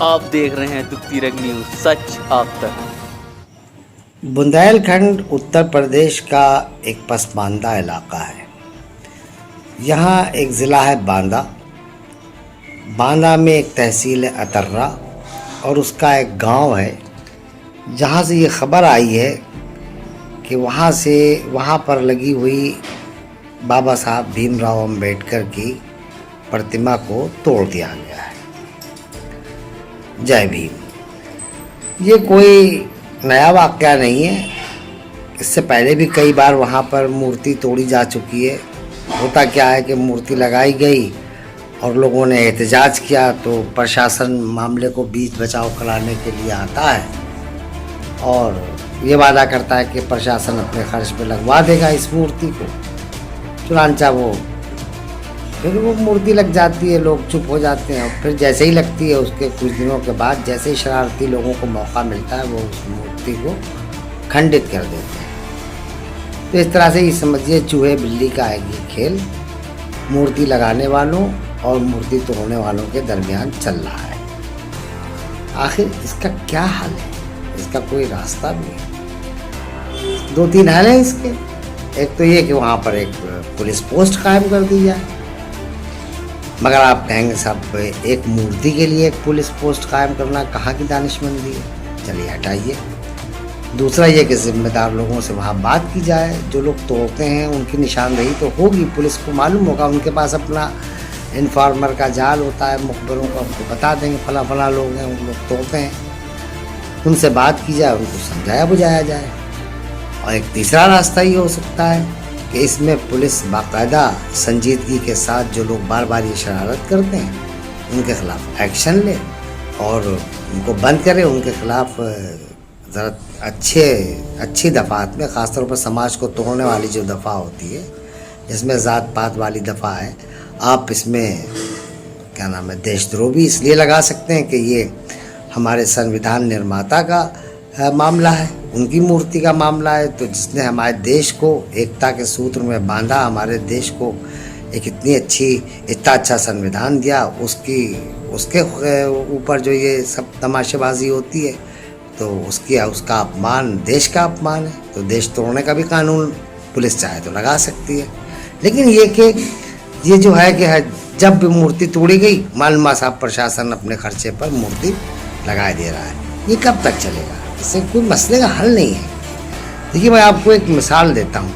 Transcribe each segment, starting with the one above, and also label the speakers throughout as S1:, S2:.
S1: आप देख रहे हैं दुखती रंग न्यूज, सच आप तक।
S2: बुंदेलखंड उत्तर प्रदेश का एक पसमानदा इलाका है। यहाँ एक ज़िला है बांदा। बांदा में एक तहसील है अतर्रा और उसका एक गांव है जहाँ से ये खबर आई है कि वहाँ पर लगी हुई बाबा साहब भीमराव अंबेडकर की प्रतिमा को तोड़ दिया गया है। जय भीम। ये कोई नया वाक़या नहीं है, इससे पहले भी कई बार वहाँ पर मूर्ति तोड़ी जा चुकी है। होता क्या है कि मूर्ति लगाई गई और लोगों ने एहतजाज किया तो प्रशासन मामले को बीच बचाव कराने के लिए आता है और ये वादा करता है कि प्रशासन अपने खर्च पे लगवा देगा इस मूर्ति को। चुनांचा फिर वो मूर्ति लग जाती है, लोग चुप हो जाते हैं और फिर जैसे ही लगती है उसके कुछ दिनों के बाद जैसे ही शरारती लोगों को मौका मिलता है वो उस मूर्ति को खंडित कर देते हैं। तो इस तरह से ही समझिए चूहे बिल्ली का है ये खेल मूर्ति लगाने वालों और मूर्ति तोड़ने वालों के दरमियान चल रहा है। आखिर इसका क्या हल है? इसका कोई रास्ता भी है। दो तीन हल हैं इसके। एक तो ये कि वहाँ पर एक पुलिस पोस्ट कायम कर दी जाए, मगर आप कहेंगे साहब एक मूर्ति के लिए एक पुलिस पोस्ट कायम करना कहाँ की दानिशमंदी है? चलिए हटाइए। दूसरा ये कि जिम्मेदार लोगों से वहाँ बात की जाए, जो लोग तोड़ते हैं उनकी निशानदेही तो होगी, पुलिस को मालूम होगा, उनके पास अपना इन्फॉर्मर का जाल होता है, मुखबरों को उनको बता देंगे फला फला लोग हैं, उन लोग तोड़ते हैं, उनसे बात की जाए, उनको समझाया बुझाया जाए। और एक तीसरा रास्ता ये हो सकता है कि इसमें पुलिस बाकायदा संजीदगी के साथ जो लोग बार बार ये शरारत करते हैं उनके खिलाफ एक्शन ले और उनको बंद करे। उनके खिलाफ ज़रा अच्छी दफ़ात में, ख़ासतौर पर समाज को तोड़ने वाली जो दफ़ा होती है जिसमें ज़ात पात वाली दफ़ा है, आप इसमें क्या नाम है देशद्रोह भी इसलिए लगा सकते हैं कि ये हमारे संविधान निर्माता का मामला है, उनकी मूर्ति का मामला है। तो जिसने हमारे देश को एकता के सूत्र में बांधा, हमारे देश को एक इतना अच्छा संविधान दिया, उसके ऊपर जो ये सब तमाशेबाजी होती है तो उसका अपमान देश का अपमान है। तो देश तोड़ने का भी कानून पुलिस चाहे तो लगा सकती है। लेकिन ये जो है कि जब भी मूर्ति तोड़ी गई मालूम साहब प्रशासन अपने खर्चे पर मूर्ति लगा दे रहा है। ये कब तक चलेगा? इससे कोई मसले का हल नहीं है। देखिए मैं आपको एक मिसाल देता हूँ।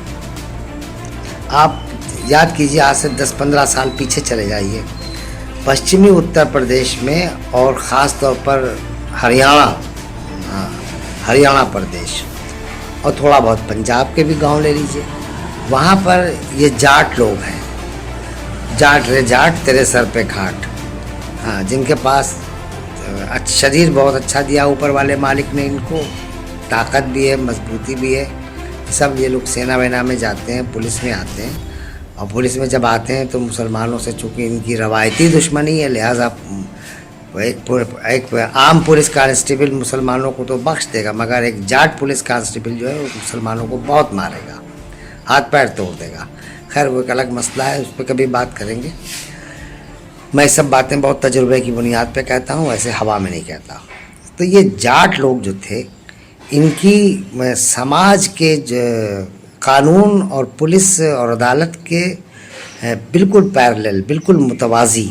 S2: आप याद कीजिए आज से 10-15 साल पीछे चले जाइए, पश्चिमी उत्तर प्रदेश में और ख़ास तौर पर हरियाणा प्रदेश और थोड़ा बहुत पंजाब के भी गांव ले लीजिए, वहाँ पर ये जाट लोग हैं, जाट रे जाट तेरे सर पे खाट, हाँ, जिनके पास शरीर बहुत अच्छा दिया ऊपर वाले मालिक ने, इनको ताकत भी है, मजबूती भी है। सब ये लोग सेना वेना में जाते हैं, पुलिस में आते हैं और पुलिस में जब आते हैं तो मुसलमानों से चूँकि इनकी रवायती दुश्मनी है, लिहाजा एक आम पुलिस कांस्टेबल मुसलमानों को तो बख्श देगा, मगर एक जाट पुलिस कांस्टेबल जो है वो मुसलमानों को बहुत मारेगा, हाथ पैर तोड़ देगा। खैर वो एक अलग मसला है, उस पर कभी बात करेंगे। मैं सब बातें बहुत तजुर्बे की बुनियाद पे कहता हूँ, ऐसे हवा में नहीं कहता। तो ये जाट लोग जो थे, इनकी समाज के कानून और पुलिस और अदालत के बिल्कुल पैरेलल, बिल्कुल मुतवाज़ी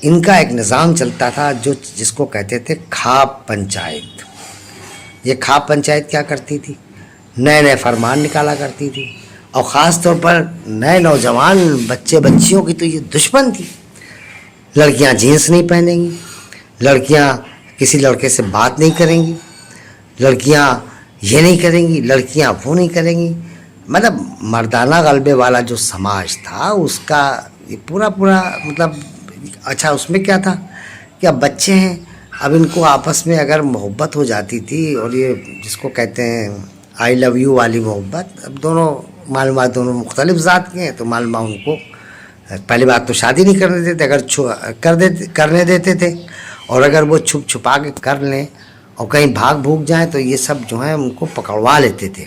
S2: इनका एक निज़ाम चलता था जिसको कहते थे खाप पंचायत। ये खाप पंचायत क्या करती थी? नए नए फरमान निकाला करती थी और ख़ास तौर पर नए नौजवान बच्चे बच्चियों की तो ये दुश्मन थी। लड़कियां जीन्स नहीं पहनेंगी, लड़कियां किसी लड़के से बात नहीं करेंगी, लड़कियां ये नहीं करेंगी, लड़कियां वो नहीं करेंगी। मतलब मर्दाना गलबे वाला जो समाज था उसका ये पूरा मतलब अच्छा, उसमें क्या था कि अब बच्चे हैं, अब इनको आपस में अगर मोहब्बत हो जाती थी और ये जिसको कहते हैं आई लव यू वाली मोहब्बत, अब दोनों मुख्तलिफ ज़ात के हैं तो मालूम उनको पहली बात तो शादी नहीं करने देते, अगर करने देते थे, और अगर वो छुपा के कर लें और कहीं भाग भूग जाएं तो ये सब जो है उनको पकड़वा लेते थे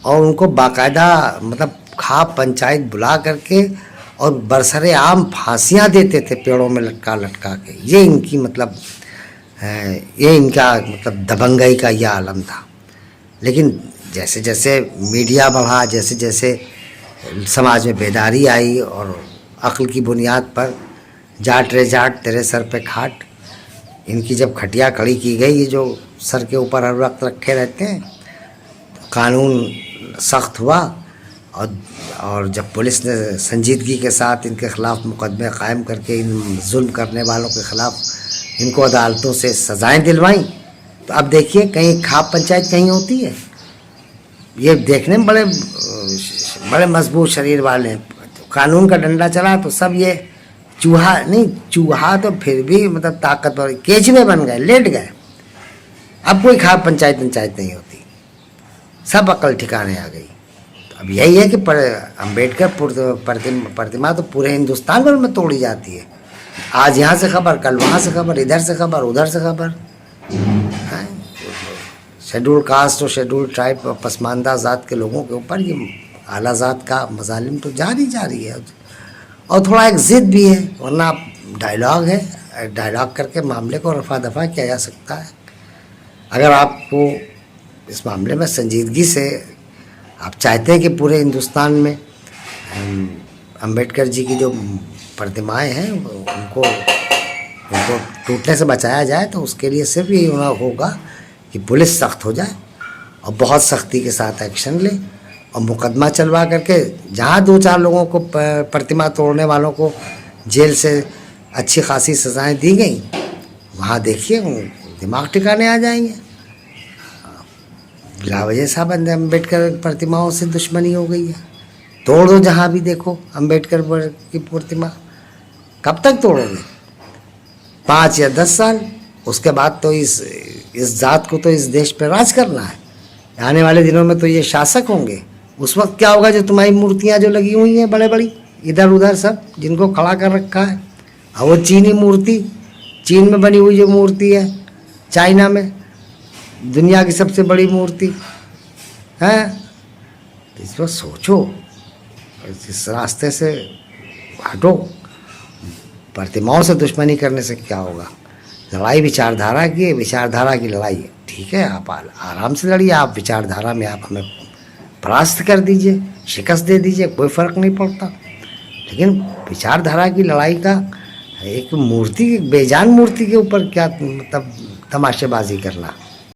S2: और उनको बाकायदा मतलब खाप पंचायत बुला करके और बरसरे आम फांसियाँ देते थे पेड़ों में लटका के। ये इनकी मतलब ये इनका मतलब दबंगई का यह आलम था। लेकिन जैसे जैसे मीडिया बढ़ा, जैसे जैसे समाज में बेदारी आई और अक्ल की बुनियाद पर जाट रे जाट तेरे सर पे खाट, इनकी जब खटिया खड़ी की गई, ये जो सर के ऊपर हर वक्त रखे रहते हैं, तो कानून सख्त हुआ और जब पुलिस ने संजीदगी के साथ इनके ख़िलाफ़ मुकदमे कायम करके इन जुल्म करने वालों के ख़िलाफ़ इनको अदालतों से सज़ाएं दिलवाई, तो अब देखिए कहीं खाप पंचायत कहीं होती है। ये देखने में बड़े मजबूत शरीर वाले हैं, कानून का डंडा चला तो सब ये चूहा नहीं, चूहा तो फिर भी मतलब ताकतवर, केचुए बन गए, लेट गए। अब कोई खाप पंचायत नहीं होती, सब अकल ठिकाने आ गई। तो अब यही है कि अम्बेडकर प्रतिमा तो पूरे हिंदुस्तान भर में तोड़ी जाती है। आज यहाँ से खबर, कल वहाँ से खबर, इधर से खबर, उधर से खबर। शेड्यूल कास्ट और शेड्यूल ट्राइब, पसमानदा ज़ात के लोगों के ऊपर ये आला ज़ात का मजालिम तो जारी है। और थोड़ा एक ज़िद भी है, वरना डायलॉग है, डायलॉग करके मामले को रफा दफा किया जा सकता है। अगर आपको इस मामले में संजीदगी से आप चाहते हैं कि पूरे हिंदुस्तान में अम्बेडकर जी की जो प्रतिमाएं हैं उनको टूटने से बचाया जाए, तो उसके लिए सिर्फ यही होगा कि पुलिस सख्त हो जाए और बहुत सख्ती के साथ एक्शन ले और मुकदमा चलवा करके जहाँ 2-4 लोगों को, प्रतिमा तोड़ने वालों को जेल से अच्छी खासी सज़ाएं दी गई, वहाँ देखिए दिमाग ठिकाने आ जाएंगे। बिलावजह साहब अम्बेडकर प्रतिमाओं से दुश्मनी हो गई है, तोड़ दो जहाँ भी देखो अम्बेडकर की प्रतिमा। कब तक तोड़ोगे? 5 या 10 साल, उसके बाद तो इस जात को तो इस देश पर राज करना है। आने वाले दिनों में तो ये शासक होंगे। उस वक्त क्या होगा? जो तुम्हारी मूर्तियाँ जो लगी हुई हैं बड़े बड़ी इधर उधर सब, जिनको खड़ा कर रखा है, और वो चीनी मूर्ति, चीन में बनी हुई जो मूर्ति है, चाइना में दुनिया की सबसे बड़ी मूर्ति है, इस पर सोचो, इस रास्ते से हटो। प्रतिमाओं से दुश्मनी करने से क्या होगा? लड़ाई विचारधारा की है, विचारधारा की लड़ाई है, ठीक है, आप आराम से लड़िए। आप विचारधारा में आप हमें परास्त कर दीजिए, शिकस्त दे दीजिए, कोई फ़र्क नहीं पड़ता। लेकिन विचारधारा की लड़ाई का एक मूर्ति, बेजान मूर्ति के ऊपर क्या मतलब तमाशेबाजी करना।